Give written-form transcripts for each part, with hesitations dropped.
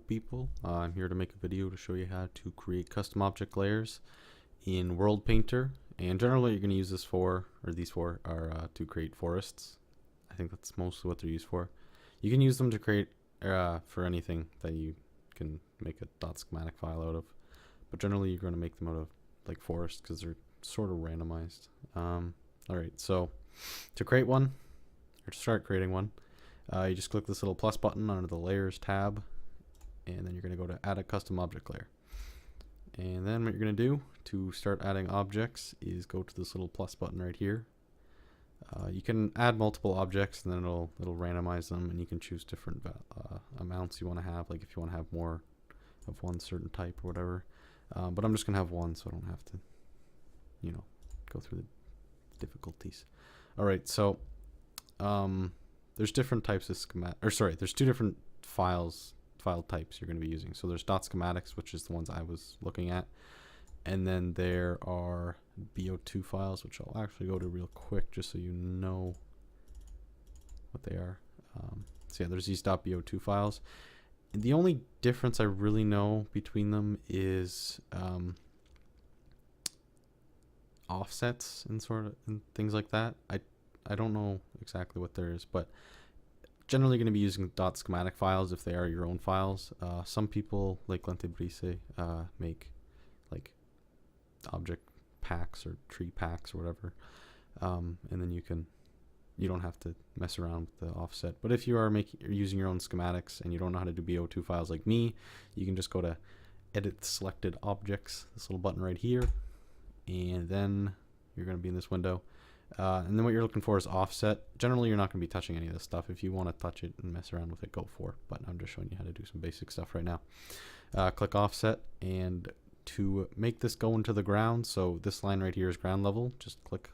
people, I'm here to make a video to show you how to create custom object layers in World Painter. And generally what you're going to use this for, or these for, are to create forests. I think that's mostly what they're used for. You can use them to create for anything that you can make a .schematic file out of, but generally you're going to make them out of like forests because they're sort of randomized. Alright, so to create one, or to start creating one, you just click this little plus button under the layers tab, and then you're going to go to add a custom object layer. And then what you're going to do to start adding objects is go to this little plus button right here. You can add multiple objects, and then it'll randomize them, and you can choose different amounts you want to have, like if you want to have more of one certain type or whatever. But I'm just going to have one, so I don't have to, you know, go through the difficulties. All right, so there's different types of there's two different file types you're going to be using. So there's .schematics, which is the ones I was looking at, and then there are BO2 files, which I'll actually go to real quick just so you know what they are. So yeah, there's these .bo2 files. And the only difference I really know between them is offsets and things like that. I don't know exactly what there is, but generally going to be using .schematic files if they are your own files. Some people like Lentebrise make like object packs or tree packs or whatever, and then you don't have to mess around with the offset. But if you are using your own schematics and you don't know how to do BO2 files like me, you can just go to edit selected objects, this little button right here, and then you're going to be in this window. And then what you're looking for is offset. Generally, you're not going to be touching any of this stuff. If you want to touch it and mess around with it, go for it. But I'm just showing you how to do some basic stuff right now. Click offset, and to make this go into the ground, so this line right here is ground level, just click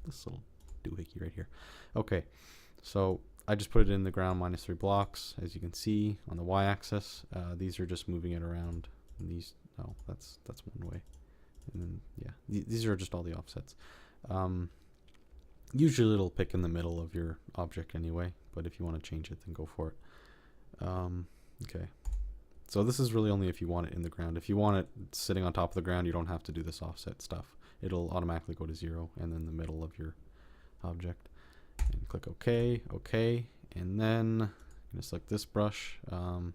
this little doohickey right here. Okay, so I just put it in the ground -3 blocks. As you can see on the y-axis, these are just moving it around. And these, no, that's one way. And then yeah, these are just all the offsets. Usually it'll pick in the middle of your object anyway, but if you want to change it, then go for it. Okay, so this is really only if you want it in the ground. If you want it sitting on top of the ground, you don't have to do this offset stuff. It'll automatically go to 0 and then the middle of your object. And click OK, OK, and then I'm gonna select this brush. So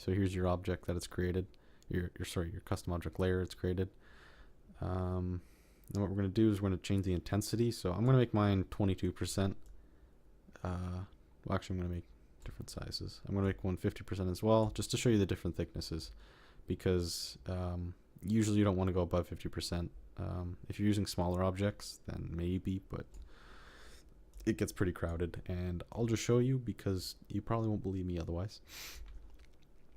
here's your object that it's created. Your custom object layer it's created. Then what we're going to do is we're going to change the intensity. So I'm going to make mine 22%. Well, actually, I'm going to make different sizes. I'm going to make one 50% as well, just to show you the different thicknesses, because usually you don't want to go above 50%. If you're using smaller objects, then maybe, but it gets pretty crowded, and I'll just show you because you probably won't believe me otherwise.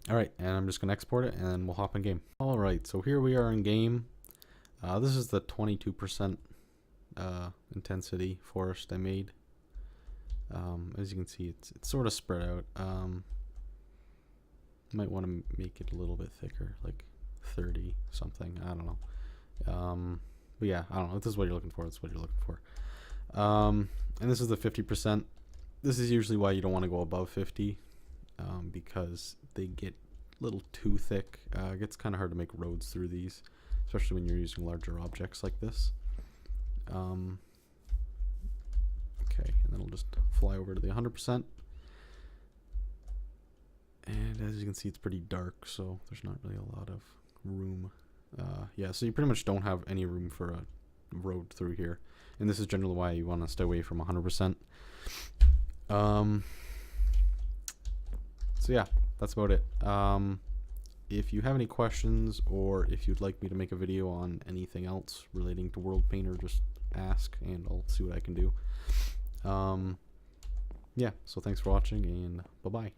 Alright, and I'm just going to export it, and we'll hop in game. Alright, so here we are in game. This is the 22% intensity forest I made. As you can see, it's sort of spread out. Might want to make it a little bit thicker, like 30 something. I don't know. But yeah, I don't know. If this is what you're looking for, that's what you're looking for. And this is the 50%. This is usually why you don't want to go above 50, because they get a little too thick. It gets kind of hard to make roads through these, especially when you're using larger objects like this. Okay, and then we'll just fly over to the 100%. And as you can see, it's pretty dark, so there's not really a lot of room. Yeah, so you pretty much don't have any room for a road through here. And this is generally why you want to stay away from 100%. So yeah, that's about it. If you have any questions, or if you'd like me to make a video on anything else relating to World Painter, just ask and I'll see what I can do. Yeah, so thanks for watching, and bye-bye.